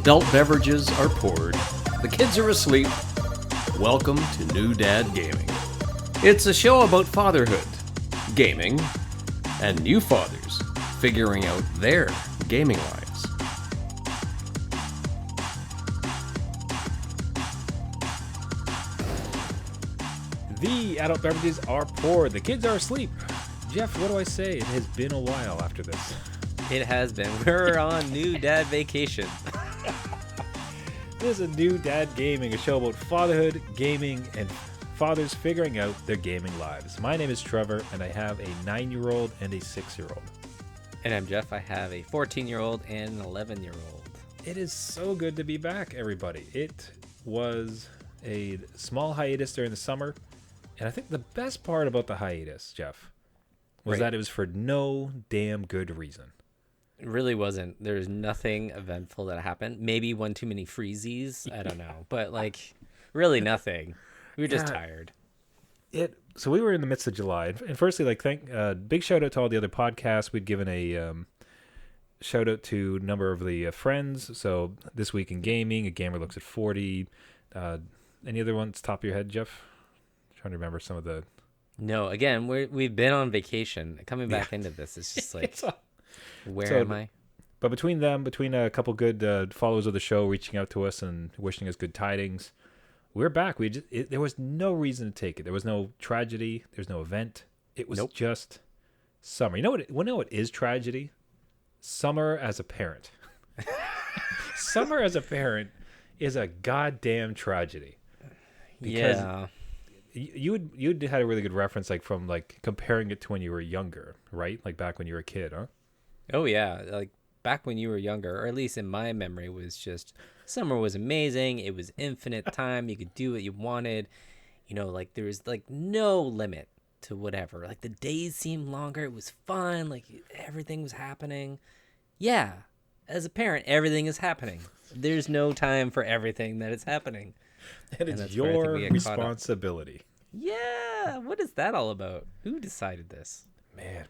Adult beverages are poured. The kids are asleep. Welcome to New Dad Gaming. It's a show about fatherhood, gaming, and new fathers figuring out their gaming lives. The adult beverages are poured. The kids are asleep. Jeff, what do I say? It has been a while after this. It has been. We're on New Dad vacation. This is a New Dad Gaming, a show about fatherhood, gaming, and fathers figuring out their gaming lives. My name is Trevor, and I have a 9-year-old and a 6-year-old. And I'm Jeff. I have a 14-year-old and an 11-year-old. It is so good to be back, everybody. It was a small hiatus during the summer, and I think the best part about the hiatus, Jeff, was that it was for no damn good reason. It really wasn't. There's nothing eventful that happened. Maybe one too many freezies. I don't know. But, really nothing. We were just tired. So we were in the midst of July. And firstly, big shout out to all the other podcasts. We'd given a shout out to a number of the friends. So This Week in Gaming, A Gamer Looks at 40. Any other ones top of your head, Jeff? I'm trying to remember some of the... No, again, we've been on vacation. Coming back into this, it's just where am I? But between a couple good followers of the show reaching out to us and wishing us good tidings, we're back. There was no reason to take it. There was no tragedy. There's no event. It was just summer. You know what is tragedy? Summer as a parent. Summer as a parent is a goddamn tragedy. Because you had a really good reference, from comparing it to when you were younger, right? Like back when you were a kid, huh? Oh, yeah. Back when you were younger, or at least in my memory, was just summer was amazing. It was infinite time. You could do what you wanted. There was no limit to whatever. The days seemed longer. It was fun. Everything was happening. Yeah. As a parent, everything is happening. There's no time for everything that is happening. And it's your responsibility. Yeah. What is that all about? Who decided this? Man,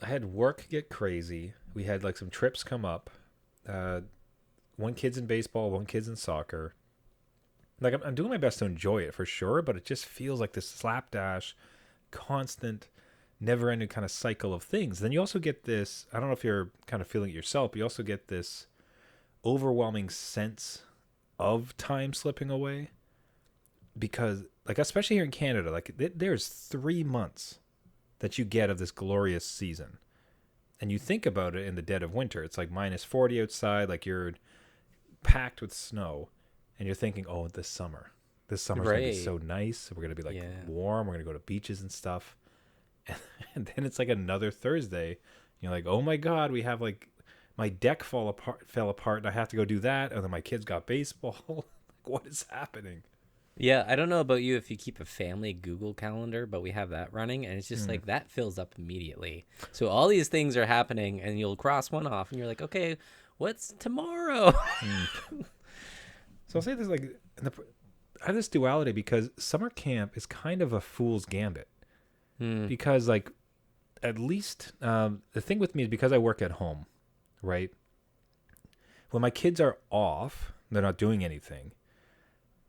I had work get crazy. We had some trips come up. One kid's in baseball, one kid's in soccer. I'm doing my best to enjoy it for sure, but it just feels like this slapdash, constant, never-ending kind of cycle of things. Then you also get this, I don't know if you're kind of feeling it yourself, but you also get this overwhelming sense of time slipping away. Because, especially here in Canada, there's 3 months that you get of this glorious season. And you think about it in the dead of winter. It's minus 40 outside, you're packed with snow. And you're thinking, oh, this summer's going to be so nice. We're going to be warm. We're going to go to beaches and stuff. And then it's another Thursday. You're like, oh my God, we have my deck fell apart and I have to go do that. And then my kids got baseball. What is happening? Yeah, I don't know about you if you keep a family Google calendar, but we have that running, and it's just that fills up immediately. So all these things are happening, and you'll cross one off, and you're like, okay, what's tomorrow? So I'll say this, I have this duality because summer camp is kind of a fool's gambit. Because, at least, the thing with me is because I work at home, right? When my kids are off, they're not doing anything,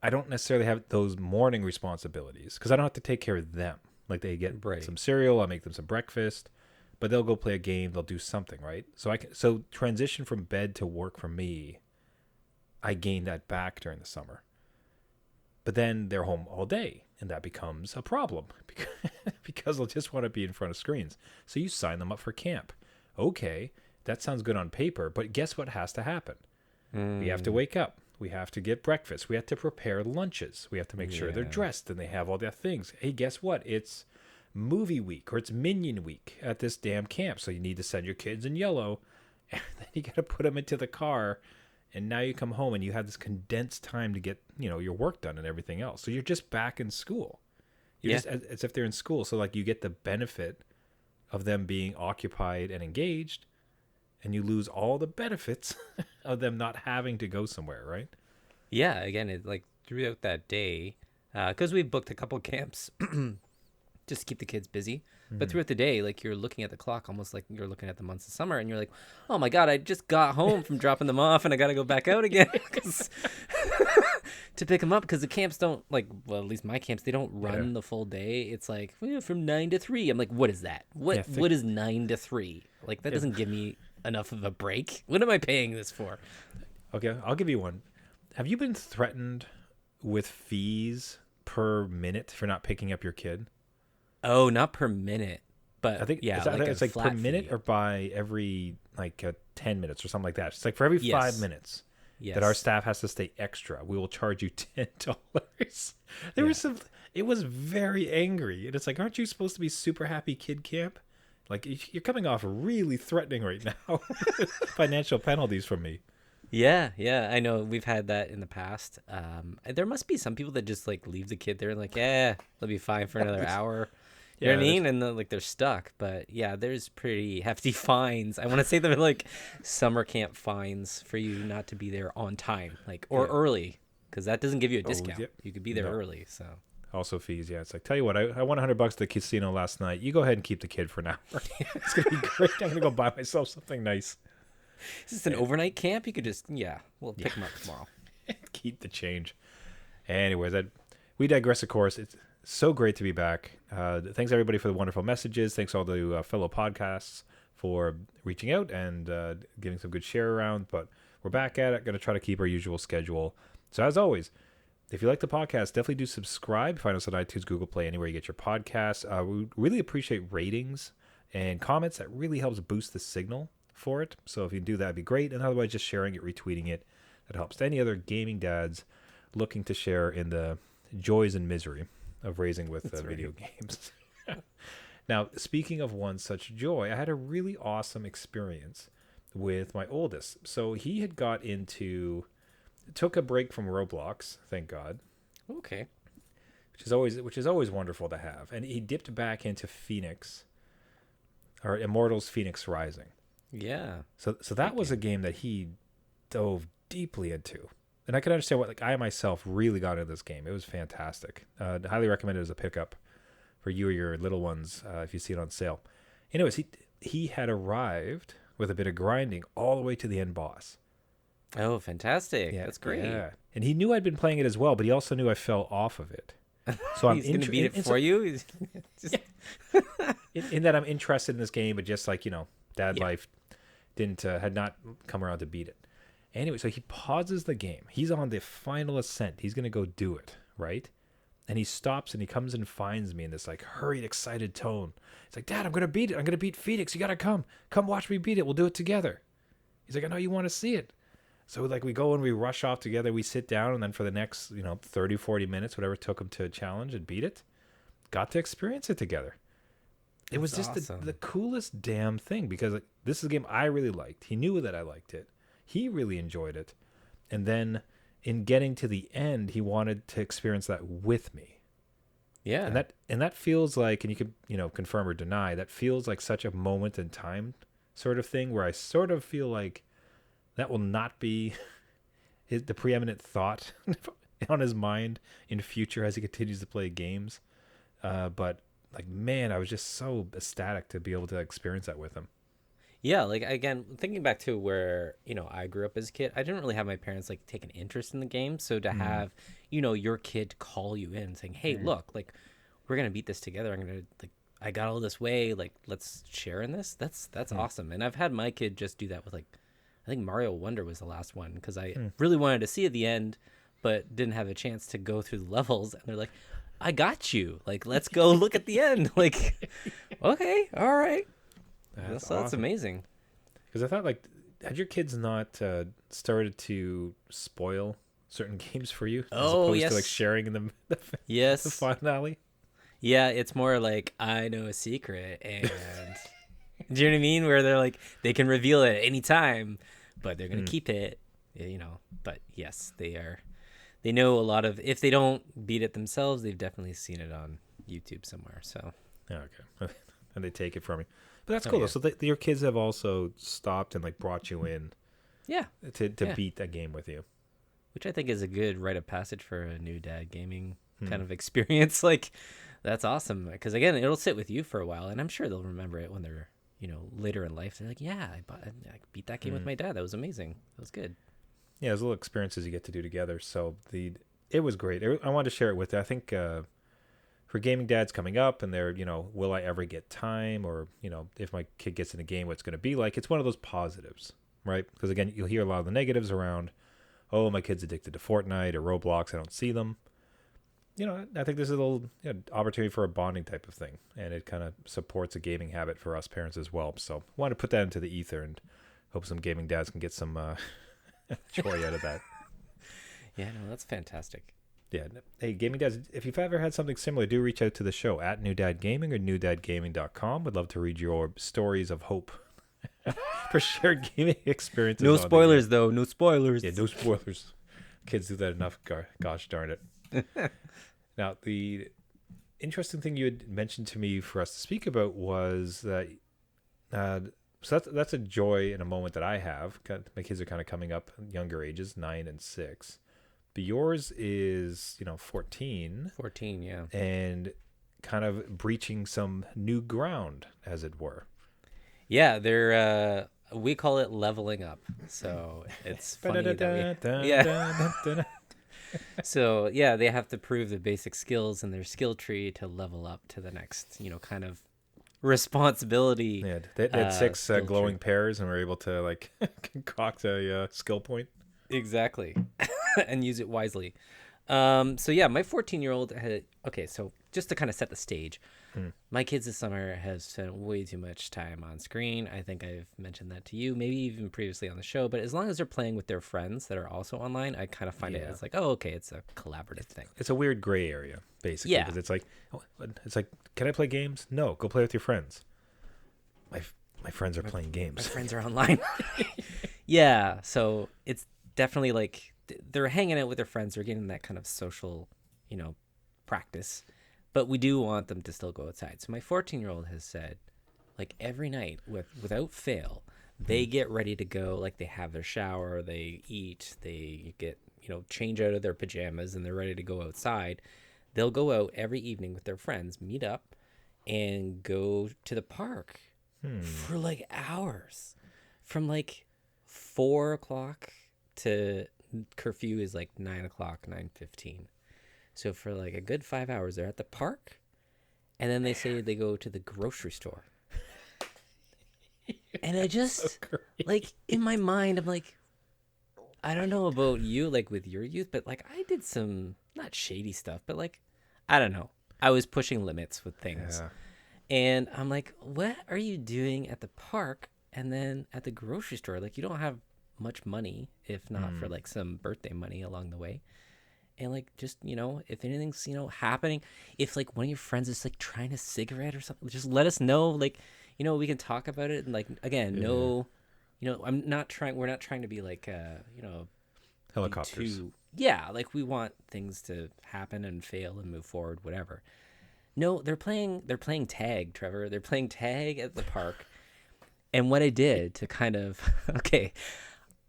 I don't necessarily have those morning responsibilities because I don't have to take care of them. They get some cereal, I'll make them some breakfast, but they'll go play a game, they'll do something, right? So transition from bed to work for me, I gain that back during the summer. But then they're home all day, and that becomes a problem because they'll just want to be in front of screens. So you sign them up for camp. Okay, that sounds good on paper, but guess what has to happen? We have to wake up. We have to get breakfast. We have to prepare lunches. We have to make sure they're dressed and they have all their things. Hey, guess what? It's movie week or it's Minion week at this damn camp. So you need to send your kids in yellow. And then you got to put them into the car. And now you come home and you have this condensed time to get, your work done and everything else. So you're just back in school. You're just as if they're in school. So you get the benefit of them being occupied and engaged. And you lose all the benefits of them not having to go somewhere, right? Yeah, again, it throughout that day, because we booked a couple camps just to keep the kids busy. But throughout the day, like you're looking at the clock almost like you're looking at the months of summer, and you're like, oh my God, I just got home from dropping them off and I got to go back out again to pick them up, because the camps don't like, well, at least my camps, they don't run the full day. It's like from 9 to 3. I'm like, what is that? What is 9 to 3? Like that doesn't give me enough of a break. What am I paying this for? Okay, I'll give you one. Have you been threatened with fees per minute for not picking up your kid? Oh, not per minute, but I think it's like per minute or by every 10 minutes or something like that. It's like for every 5 minutes that our staff has to stay extra, we will charge you $10. It was very angry, and it's like, aren't you supposed to be super happy kid camp? Like you're coming off really threatening right now. Financial penalties from me. Yeah, I know we've had that in the past. There must be some people that just like leave the kid there and like, they'll be fine for another hour. You know what I mean? And then, like they're stuck. But yeah, there's pretty hefty fines. I want to say they're like summer camp fines for you not to be there on time, or early, because that doesn't give you a discount. You could be there early. So also fees. Yeah, it's like, tell you what, I won $100 at the casino last night. You go ahead and keep the kid for now. It's gonna be great. I'm gonna go buy myself something nice. Is this an overnight camp? You could just we'll pick them up tomorrow. Keep the change. Anyways, we digress, of course. It's so great to be back. Thanks everybody for the wonderful messages. Thanks all the fellow podcasts for reaching out and giving some good share around. But we're back at it. Going to try to keep our usual schedule. So as always, if you like the podcast, definitely do subscribe. Find us on iTunes, Google Play, anywhere you get your podcasts. We really appreciate ratings and comments. That really helps boost the signal for it. So if you do that, it'd be great. And otherwise, just sharing it, retweeting it. That helps any other gaming dads looking to share in the joys and misery of raising with video games. Now, speaking of one such joy, I had a really awesome experience with my oldest. So he had took a break from Roblox, thank God. Okay. Which is always wonderful to have. And he dipped back into Immortals Fenyx Rising. Yeah. So that was a game that he dove deeply into. And I can understand I myself really got into this game. It was fantastic. Highly recommend it as a pickup for you or your little ones if you see it on sale. Anyways, he had arrived with a bit of grinding all the way to the end boss. Oh, fantastic. Yeah, that's great. Yeah. And he knew I'd been playing it as well, but he also knew I fell off of it. So He's going to beat it for you? In that I'm interested in this game, but just dad life had not come around to beat it. Anyway, so he pauses the game. He's on the final ascent. He's going to go do it, right? And he stops and he comes and finds me in this hurried, excited tone. He's like, Dad, I'm going to beat it. I'm going to beat Phoenix. You got to come. Come watch me beat it. We'll do it together. He's like, I know you want to see it. So we go and we rush off together. We sit down, and then for the next 30, 40 minutes, whatever it took him to challenge and beat it, got to experience it together. It was just awesome. the coolest damn thing, because this is a game I really liked. He knew that I liked it. He really enjoyed it. And then in getting to the end, he wanted to experience that with me. Yeah. And that feels like, and you can, confirm or deny, that feels like such a moment in time sort of thing, where I sort of feel like that will not be the preeminent thought on his mind in future as he continues to play games. But man, I was just so ecstatic to be able to experience that with him. Yeah, again, thinking back to where, I grew up as a kid, I didn't really have my parents take an interest in the game. So to have, your kid call you in saying, hey, look, we're going to beat this together. I got all this way, let's share in this. That's awesome. And I've had my kid just do that with I think Mario Wonder was the last one, because I really wanted to see at the end, but didn't have a chance to go through the levels. And they're like, I got you. Let's go look at the end. Okay, all right. That's awesome. That's amazing. Because I thought, had your kids not started to spoil certain games for you, as opposed to sharing in the finale? Yeah, it's more I know a secret, and do you know what I mean? Where they're they can reveal it at any time, but they're gonna keep it, But yes, they know a lot of. If they don't beat it themselves, they've definitely seen it on YouTube somewhere. So okay, and they take it from me. But that's cool. Yeah. So your kids have also stopped and brought you in, to beat that game with you, which I think is a good rite of passage for a new dad gaming kind of experience. That's awesome. Because again, it'll sit with you for a while, and I'm sure they'll remember it when they're, later in life. They're like, yeah, I beat that game with my dad. That was amazing. That was good. Yeah, there's little experiences you get to do together. So it was great. I wanted to share it with you. I think for gaming dads coming up and they're, will I ever get time, or, if my kid gets in a game, what's going to be like? It's one of those positives, right? Because again, you'll hear a lot of the negatives around, oh, my kid's addicted to Fortnite or Roblox. I don't see them. I think this is a little opportunity for a bonding type of thing, and it kind of supports a gaming habit for us parents as well. So I wanted to put that into the ether and hope some gaming dads can get some joy out of that. Yeah, no, that's fantastic. Yeah. Hey, gaming dads, if you've ever had something similar, do reach out to the show at New Dad Gaming or newdadgaming.com. Would love to read your stories of hope for shared gaming experiences. No spoilers, though. No spoilers. Yeah, no spoilers. Kids do that enough. Gosh darn it. Now, the interesting thing you had mentioned to me for us to speak about was that so that's a joy in a moment that I have. My kids are kind of coming up younger ages, 9 and 6. But yours is, 14. 14, yeah. And kind of breaching some new ground, as it were. Yeah, they're we call it leveling up. So it's funny that So yeah, they have to prove the basic skills in their skill tree to level up to the next, kind of responsibility. Yeah, they had 6 glowing pears and were able to concoct a skill point. Exactly. And use it wisely. So yeah, my 14-year-old had, okay, so just to kind of set the stage, my kids this summer have spent way too much time on screen. I think I've mentioned that to you, maybe even previously on the show, but as long as they're playing with their friends that are also online, I kind of find it as like, oh, okay, it's a collaborative thing. It's a weird gray area, basically. Yeah. Because it's like, can I play games? No, go play with your friends. My friends are playing games. My friends are online. Yeah, so it's definitely like they're hanging out with their friends. They're getting that kind of social, practice. But we do want them to still go outside. So my 14-year-old has said, every night without fail, they get ready to go. Like they have their shower, they eat, they get, change out of their pajamas, and they're ready to go outside. They'll go out every evening with their friends, meet up, and go to the park for hours. From 4 o'clock to curfew is 9 o'clock, 9:15. So for a good 5 hours, they're at the park, and then they say they go to the grocery store. And I just, in my mind, I'm I don't know about you, with your youth, but I did some, not shady stuff, but I don't know. I was pushing limits with things. Yeah. And I'm what are you doing at the park and then at the grocery store? You don't have much money, if not for some birthday money along the way. And just, if anything's, happening, if one of your friends is trying a cigarette or something, just let us know. We can talk about it. And again, no, we're not trying to be Helicopters. We want things to happen and fail and move forward, whatever. No, they're playing tag, Trevor. They're playing tag at the park. And what I did to kind of, okay,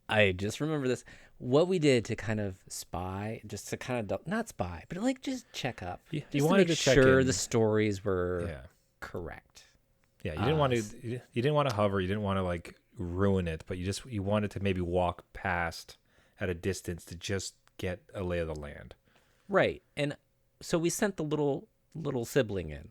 I just remember this. What we did to kind of spy, just to kind of not spy, but just check up. You just wanted to make to check sure in. the stories were correct. Yeah, you didn't want to. You didn't want to hover. You didn't want to ruin it, but you wanted to maybe walk past at a distance to just get a lay of the land. Right, and so we sent the little sibling in.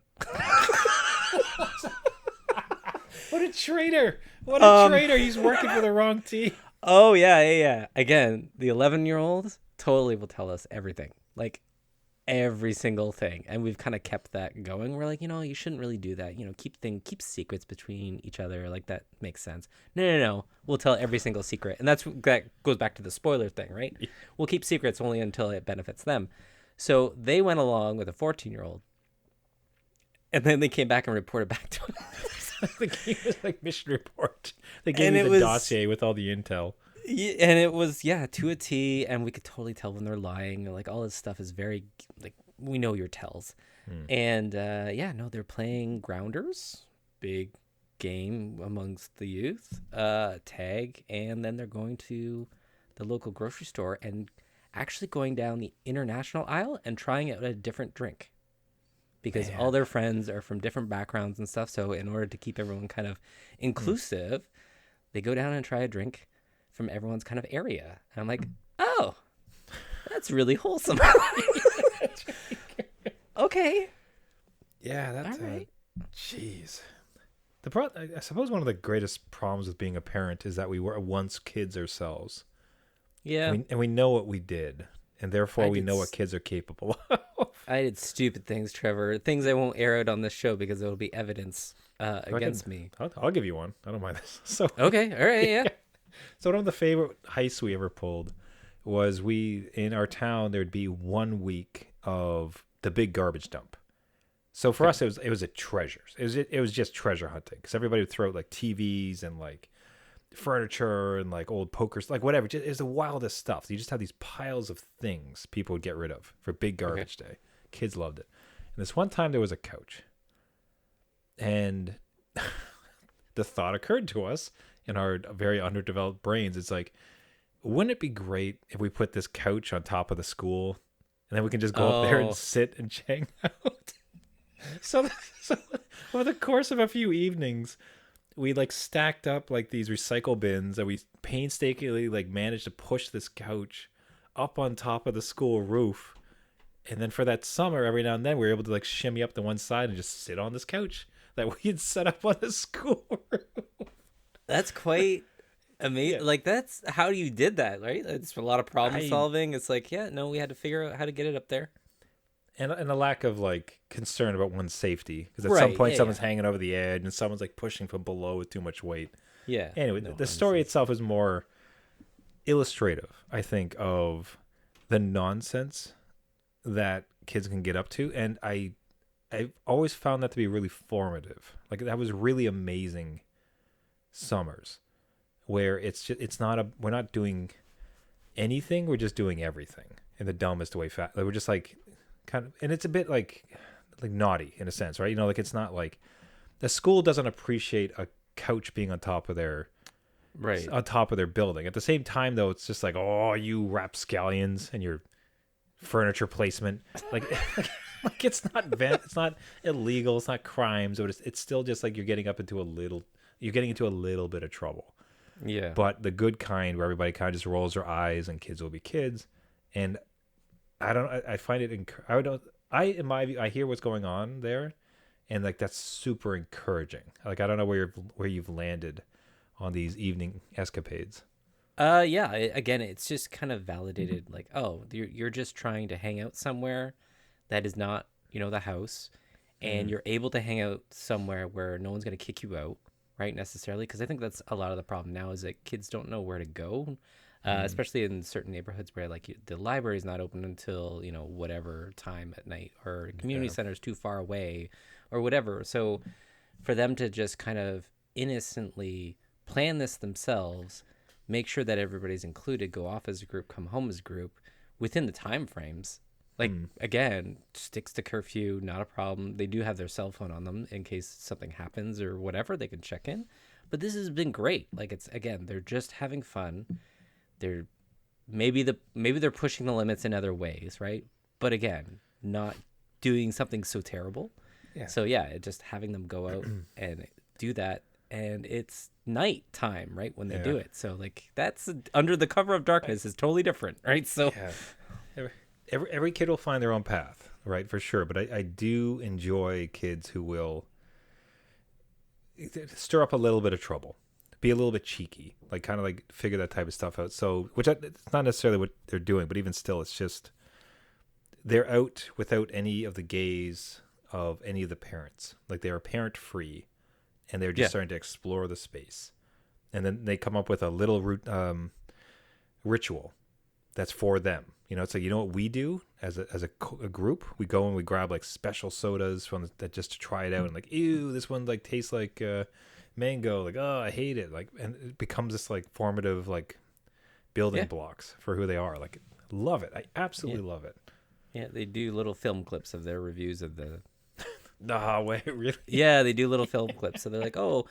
What a traitor! What a traitor! He's working for the wrong team. Oh, yeah. Again, the 11-year-old totally will tell us everything. Every single thing. And we've kind of kept that going. We're you shouldn't really do that. Keep secrets between each other. That makes sense. No. We'll tell every single secret. And that goes back to the spoiler thing, right? Yeah. We'll keep secrets only until it benefits them. So they went along with a 14-year-old. And then they came back and reported back to us. The game was mission report. They gave me the dossier with all the intel. Yeah, and it was to a T, and we could totally tell when they're lying. All this stuff is very we know your tells. And they're playing Grounders, big game amongst the youth, tag, and then they're going to the local grocery store and actually going down the international aisle and trying out a different drink. because all their friends are from different backgrounds and stuff. So in order to keep everyone kind of inclusive, they go down and try a drink from everyone's kind of area. And I'm like, oh, that's really wholesome. Okay. Yeah, that's all right. Jeez. I suppose one of the greatest problems with being a parent is that we were once kids ourselves. Yeah. And we know what we did, and therefore we know what kids are capable of. I did stupid things, Trevor. Things I won't air out on this show because it will be evidence against me. I'll give you one. I don't mind this. So okay, all right, yeah. So one of the favorite heists we ever pulled was in our town there'd be 1 week of the big garbage dump. So for us it was a treasure. It was just treasure hunting because everybody would throw out like TVs and like furniture and like old pokers, like whatever. It was the wildest stuff. So you just have these piles of things people would get rid of for big garbage day. Kids loved it. And this one time there was a couch, and the thought occurred to us in our very underdeveloped brains. It's like, wouldn't it be great if we put this couch on top of the school, and then we can just go up there and sit and hang out? So over the course of a few evenings, we like stacked up like these recycle bins, and we painstakingly like managed to push this couch up on top of the school roof. And then for that summer, every now and then, we were able to like shimmy up to one side and just sit on this couch that we had set up on the school roof. That's quite amazing. Yeah. Like, that's how you did that, right? It's a lot of problem solving. It's like, we had to figure out how to get it up there. And a lack of like concern about one's safety, because at some point someone's hanging over the edge and someone's like pushing from below with too much weight. Yeah. Anyway, the story itself is more illustrative, I think, of the nonsense that kids can get up to, and I've always found that to be really formative. Like, that was really amazing summers where we're not doing anything, we're just doing everything in the dumbest way. Like, we're just like kind of, and it's a bit like naughty in a sense, right? You know, like, it's not like the school doesn't appreciate a couch being on top of their building. At the same time, though, it's just like, oh, you rapscallions and your furniture placement. Like it's not illegal, it's not crimes, but it's still just like you're getting into a little bit of trouble. Yeah. But the good kind, where everybody kind of just rolls their eyes and kids will be kids. And I find it in my view, I hear what's going on there, and like that's super encouraging. Like, I don't know where you've landed on these evening escapades. Again, it's just kind of validated, like, oh, you're just trying to hang out somewhere that is not, the house, and you're able to hang out somewhere where no one's going to kick you out, right, necessarily, because I think that's a lot of the problem now, is that kids don't know where to go, especially in certain neighborhoods where, like, the library is not open until, whatever time at night, or community center is too far away, or whatever. So for them to just kind of innocently plan this themselves, make sure that everybody's included, go off as a group, come home as a group within the time frames. Like, again, sticks to curfew, not a problem. They do have their cell phone on them in case something happens or whatever, they can check in. But this has been great. Like, it's, again, they're just having fun. They're maybe they're pushing the limits in other ways, right? But again, not doing something so terrible. Yeah. So just having them go out and do that. And it's night time, right, when they do it. So, like, that's under the cover of darkness is totally different, right? So every kid will find their own path, right, for sure. But I do enjoy kids who will stir up a little bit of trouble, be a little bit cheeky, like kind of like figure that type of stuff out. So, it's not necessarily what they're doing, but even still, it's just they're out without any of the gaze of any of the parents. Like, they are parent free. And they're just starting to explore the space. And then they come up with a little ritual that's for them. It's like, what we do as a group? We go and we grab like special sodas from that just to try it out. And like, ew, this one like tastes like mango. Like, oh, I hate it. Like, and it becomes this like formative like building blocks for who they are. Like, love it. I absolutely love it. Yeah, they do little film clips of their reviews of the... Nah, wait, really? Yeah, they do little film clips. So they're like, oh,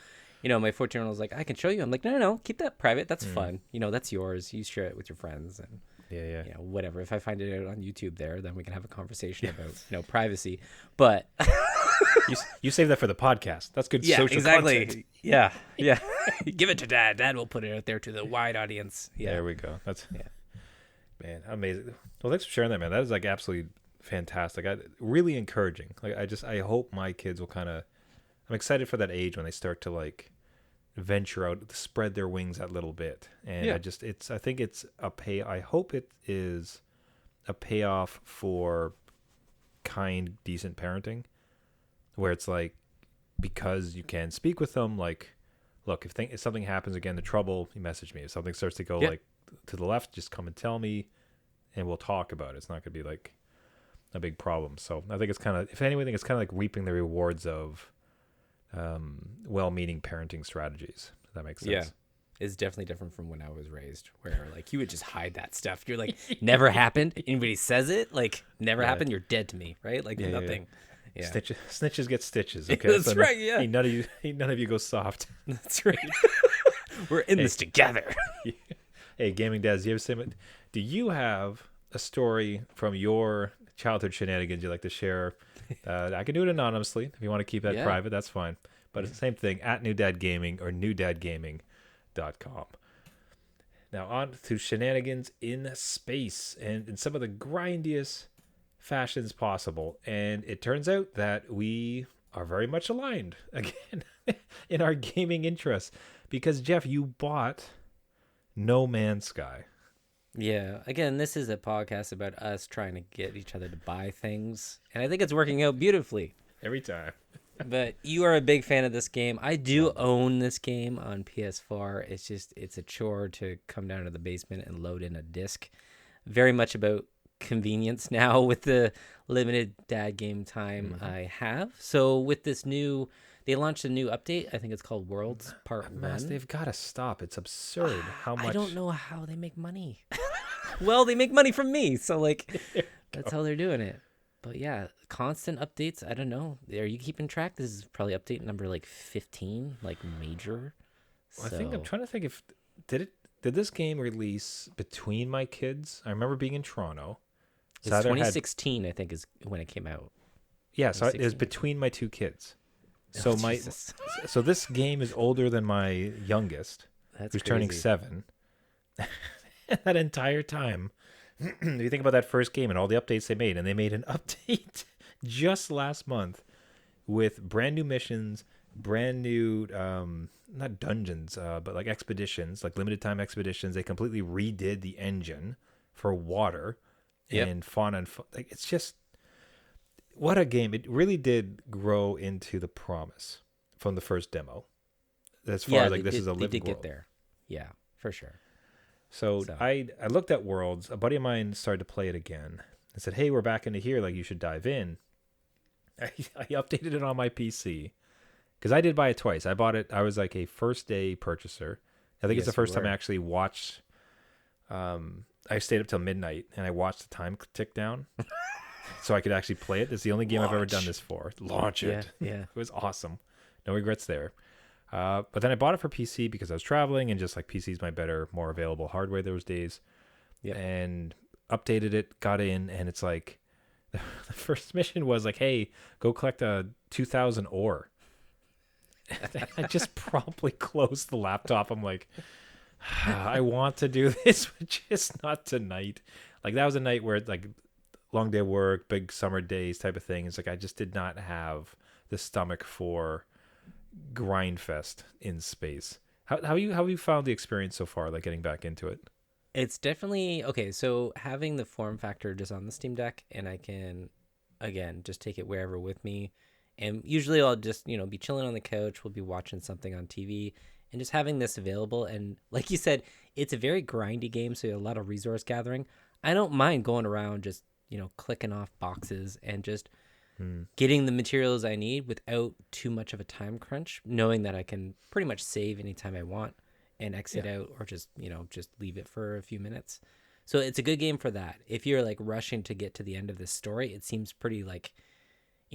my 14-year-old was like, I can show you. I'm like, no, keep that private. That's fun. That's yours. You share it with your friends. And Yeah. Whatever. If I find it out on YouTube there, then we can have a conversation about, privacy. But You save that for the podcast. That's good social content. Yeah. Give it to Dad. Dad will put it out there to the wide audience. Yeah. There we go. Man, amazing. Well, thanks for sharing that, man. That is like absolutely fantastic. Really encouraging. Like I hope my kids will I'm excited for that age when they start to like venture out, spread their wings that little bit. And I think it's I hope it is a payoff for kind, decent parenting, where it's like, because you can speak with them, like, look, if something happens again, the trouble, you message me. If something starts to go like to the left, just come and tell me, and we'll talk about it. It's not going to be like a big problem. So I think it's kind of, if anything, it's kind of like reaping the rewards of well-meaning parenting strategies. If that makes sense. Yeah. It's definitely different from when I was raised, where like you would just hide that stuff. You're like, never happened. Anybody says it, like, never happened. You're dead to me, right? Like nothing. Yeah. Snitches get stitches. Okay, that's so right. Yeah, none of you go soft. that's right. We're in this together. Hey, gaming dads, do you have a story from your childhood shenanigans you'd like to share? I can do it anonymously if you want to keep that private. That's fine. But it's the same thing at New Dad Gaming or newdadgaming.com. Now on to shenanigans in space and in some of the grindiest fashions possible. And it turns out that we are very much aligned again in our gaming interests, because Jeff, you bought No Man's Sky. Yeah. Again, this is a podcast about us trying to get each other to buy things, and I think it's working out beautifully every time. But you are a big fan of this game. I do own this game on PS4. It's a chore to come down to the basement and load in a disc. Very much about convenience now with the limited dad game time I have. So with this they launched a new update. I think it's called Worlds Part 1. They've got to stop. It's absurd how much. I don't know how they make money. Well, they make money from me, so like that's how they're doing it. But yeah, constant updates. I don't know. Are you keeping track? This is probably update number like 15, like major. Well, I think I'm trying to think if did this game release between my kids? I remember being in Toronto. It's 2016, I think, is when it came out. Yeah, so it was between my two kids. So so this game is older than my youngest, who's turning 7. That entire time, if you think about that first game and all the updates they made, and they made an update just last month with brand new missions, brand new not dungeons, but like expeditions, like limited time expeditions. They completely redid the engine for water and fauna and like, it's just what a game. It really did grow into the promise from the first demo. As far as like this is a living world. They did get there. Yeah, for sure. So I looked at Worlds. A buddy of mine started to play it again. I said, hey, we're back into here. Like, you should dive in. I updated it on my PC because I did buy it twice. I bought it. I was like a first day purchaser. I think it's the first time I actually watched. I stayed up till midnight and I watched the time tick down so I could actually play it. It's the only game I've ever done this for. Launch it. Yeah. It was awesome. No regrets there. But then I bought it for PC because I was traveling and just like PC's my better, more available hardware those days. Yeah. And updated it, got in, and it's like the first mission was like, hey, go collect a 2,000 ore. I just promptly closed the laptop. I'm like, I want to do this, but just not tonight. Like that was a night where it's like long day of work, big summer days type of thing. It's like I just did not have the stomach for grind fest in space. How you found the experience so far, like getting back into it? It's definitely okay. So having the form factor just on the Steam Deck, and I can again just take it wherever with me, and usually I'll just be chilling on the couch, we'll be watching something on TV, and just having this available. And like you said, it's a very grindy game, so a lot of resource gathering. I don't mind going around just clicking off boxes and just getting the materials I need without too much of a time crunch, knowing that I can pretty much save anytime I want and exit out, or just just leave it for a few minutes. So it's a good game for that. If you're like rushing to get to the end of this story, it seems pretty like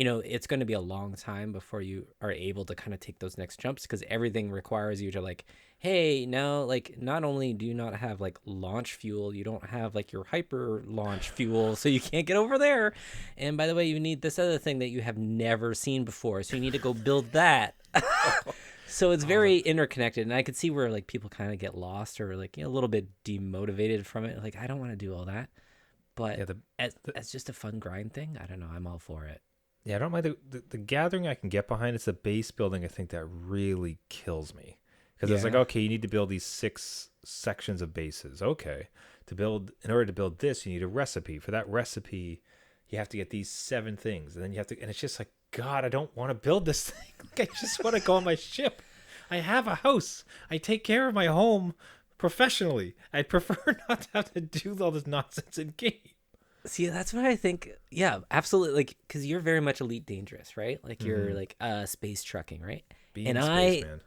it's going to be a long time before you are able to kind of take those next jumps, because everything requires you to like, hey, now, like, not only do you not have like launch fuel, you don't have like your hyper launch fuel, so you can't get over there. And by the way, you need this other thing that you have never seen before, so you need to go build that. So it's very interconnected, and I could see where like people kind of get lost or like a little bit demotivated from it. Like, I don't want to do all that, but as just a fun grind thing, I don't know. I'm all for it. Yeah, I don't mind the gathering I can get behind. It's the base building, I think, that really kills me. Because it's like, okay, you need to build these 6 sections of bases. Okay. In order to build this, you need a recipe. For that recipe, you have to get these 7 things. And then you have to, and it's just like, God, I don't want to build this thing. Like, I just want to go on my ship. I have a house. I take care of my home professionally. I'd prefer not to have to do all this nonsense in game. See, that's what I think. Yeah, absolutely. Like, because you're very much Elite Dangerous, right? Like, you're like space trucking, right? Being a spaceman.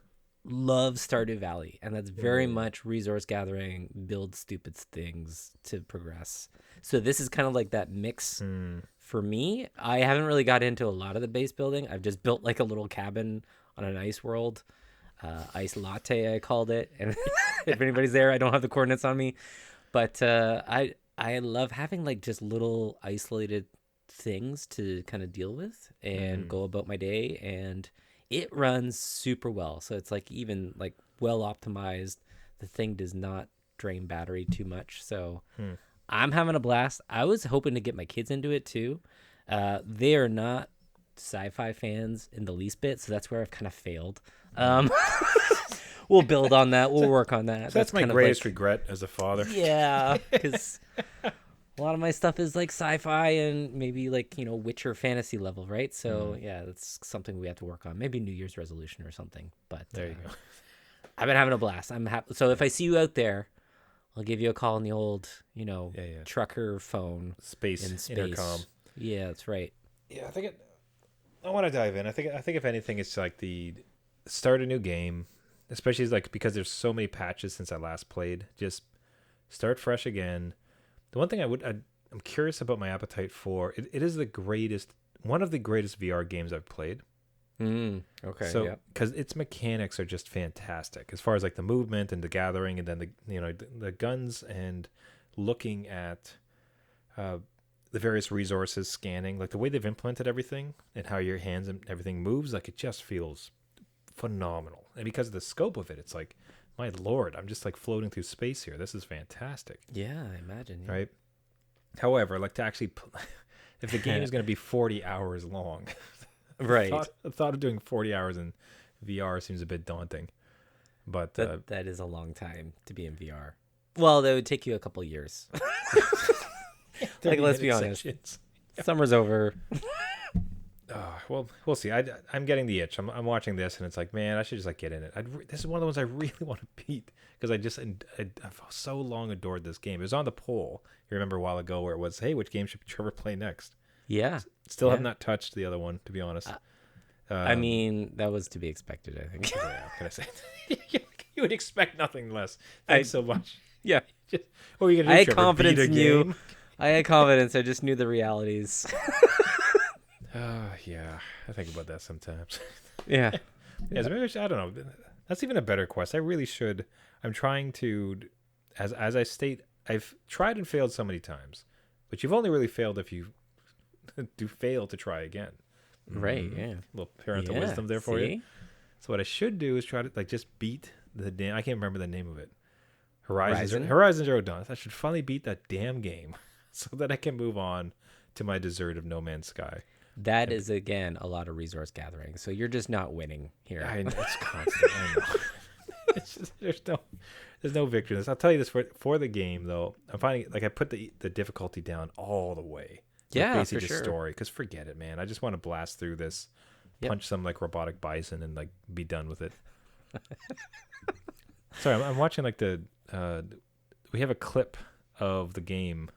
Love Stardew Valley, and that's very much resource gathering, build stupid things to progress. So this is kind of like that mix for me. I haven't really got into a lot of the base building. I've just built like a little cabin on an ice world, ice latte I called it. And if anybody's there, I don't have the coordinates on me, but I love having like just little isolated things to kind of deal with and go about my day, and it runs super well. So it's like even like well optimized. The thing does not drain battery too much. So I'm having a blast. I was hoping to get my kids into it too. They are not sci-fi fans in the least bit, so that's where I've kind of failed. We'll build on that. We'll work on that. So that's my greatest regret as a father. Yeah, because a lot of my stuff is like sci-fi and maybe like, Witcher fantasy level, right? So yeah, that's something we have to work on. Maybe New Year's resolution or something. But there you go. I've been having a blast. I'm happy. So if I see you out there, I'll give you a call on the old, trucker phone. Space intercom. Yeah, that's right. Yeah, I want to dive in. I think if anything, it's like the start a new game, especially like because there's so many patches since I last played. Just start fresh again. The one thing I'm curious about my appetite for, it is one of the greatest VR games I've played. Okay. So because its mechanics are just fantastic as far as like the movement and the gathering, and then the guns and looking at the various resources, scanning, like the way they've implemented everything and how your hands and everything moves, like it just feels phenomenal. And because of the scope of it, it's like, my Lord, I'm just like floating through space here. This is fantastic. Yeah, I imagine. Yeah. Right. However, like to actually, if the game is going to be 40 hours long, right. The thought of doing 40 hours in VR seems a bit daunting. But that is a long time to be in VR. Well, that would take you a couple years. Like, let's be honest. Summer's over. Well, we'll see. I'm getting the itch. I'm watching this, and it's like, man, I should just like get in it. This is one of the ones I really want to beat because I've so long adored this game. It was on the poll. You remember a while ago where it was, hey, which game should Trevor play next? Yeah. Still have not touched the other one, to be honest. I mean, that was to be expected, I think. Yeah, what can I say? You would expect nothing less. Thanks so much. Yeah. What were you going to do, I had Trevor? confidence Beat a in you. game? I had confidence. I just knew the realities. Yeah, I think about that sometimes. Yeah. Yeah, maybe I don't know. That's even a better quest. I really should. I'm trying to, as I state, I've tried and failed so many times, but you've only really failed if you do fail to try again. Right. Yeah. Little parental wisdom there for you. So what I should do is try to like just beat the damn. I can't remember the name of it. Horizon Zero Dawn. I should finally beat that damn game so that I can move on to my dessert of No Man's Sky. That is, again, a lot of resource gathering. So you're just not winning here. I know, it's constant. I know. It's just, there's no victory in this. I'll tell you this for the game, though. I'm finding, like, I put the difficulty down all the way. Yeah, basically for sure. Story, because forget it, man. I just want to blast through this, punch some, like, robotic bison and, like, be done with it. Sorry, I'm watching, like, we have a clip of the game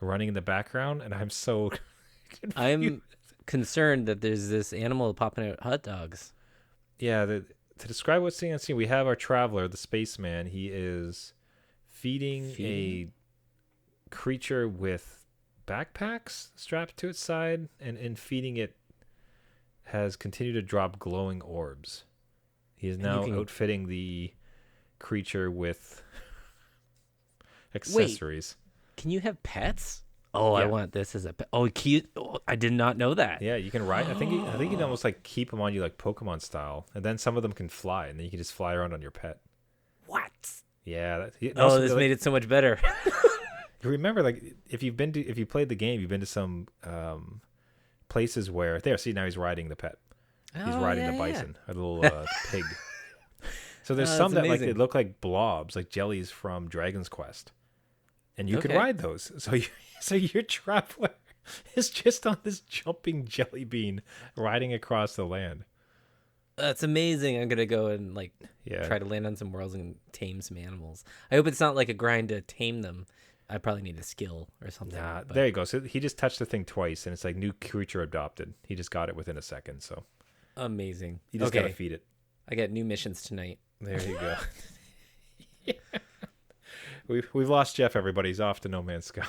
running in the background, and I'm so confused. I'm concerned that there's this animal popping out hot dogs. Yeah, to describe what's seeing on scene, we have our traveler, the spaceman. He is feeding a creature with backpacks strapped to its side and feeding it has continued to drop glowing orbs. He is now outfitting the creature with accessories. Wait, can you have pets? Oh, Yeah. I want this as a pet. Oh, cute. Oh, I did not know that. Yeah, you can ride. I think you can almost like keep them on you like Pokemon style, and then some of them can fly, and then you can just fly around on your pet. What? Yeah. This made it so much better. You remember, like, if you played the game, you've been to some places where now he's riding the pet. He's riding the bison, a little pig. So there's some that like they look like blobs, like jellies from Dragon's Quest, and you can ride those. So your traveler is just on this jumping jelly bean riding across the land. That's amazing. I'm gonna go and try to land on some worlds and tame some animals. I hope it's not like a grind to tame them. I probably need a skill or something. Nah, there you go. So he just touched the thing twice, and it's like new creature adopted. He just got it within a second. So amazing. You just gotta feed it. I got new missions tonight. There you go. We've lost Jeff. Everybody, he's off to No Man's Sky.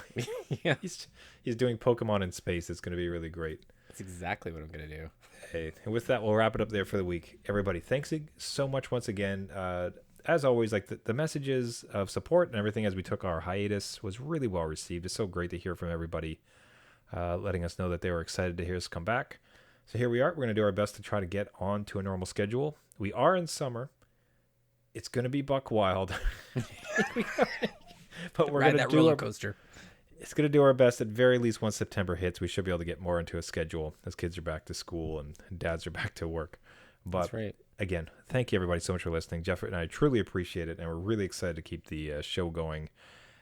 Yeah, he's doing Pokemon in space. It's going to be really great. That's exactly what I'm gonna do. Hey, and with that, we'll wrap it up there for the week. Everybody, thanks so much once again. As always, like the messages of support and everything as we took our hiatus was really well received. It's so great to hear from everybody, letting us know that they were excited to hear us come back. So here we are. We're going to do our best to try to get on to a normal schedule. We are in summer. It's going to be buck wild. But we're going to do roller coaster. It's going to do our best. At very least, once September hits, we should be able to get more into a schedule as kids are back to school and dads are back to work. But that's right. Again, thank you everybody so much for listening. Jeff and I truly appreciate it, and we're really excited to keep the show going.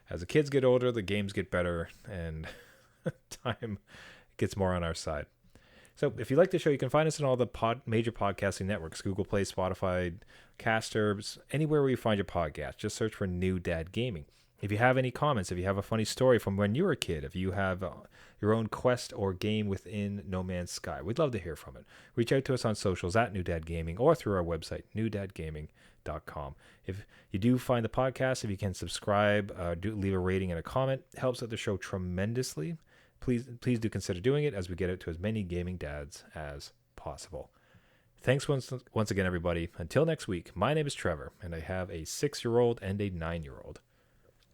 As the kids get older, the games get better, and time gets more on our side. So if you like the show, you can find us on all the major podcasting networks, Google Play, Spotify, Casters, anywhere where you find your podcast. Just search for New Dad Gaming. If you have any comments, if you have a funny story from when you were a kid, if you have your own quest or game within No Man's Sky, we'd love to hear from it. Reach out to us on socials at New Dad Gaming or through our website, newdadgaming.com. If you do find the podcast, if you can subscribe, leave a rating and a comment, it helps out the show tremendously. Please do consider doing it as we get out to as many gaming dads as possible. Thanks once again, everybody. Until next week, my name is Trevor, and I have a 6-year-old and a 9-year-old.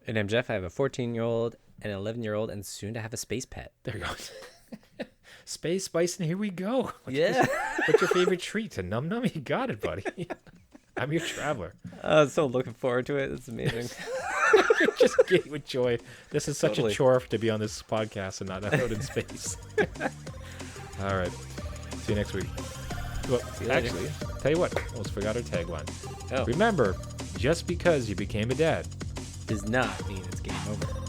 And I'm Jeff. I have a 14-year-old, an 11-year-old, and soon to have a space pet. There you go. Space bison, here we go. Yeah. What's your favorite treat? A num num? You got it, buddy. I'm your traveler. I'm so looking forward to it. It's amazing. Just giddy with joy. This is such a chore to be on this podcast and not out in space. All right. See you next week. Well, actually, tell you what. Almost forgot our tagline. Oh. Remember, just because you became a dad does not mean it's game over.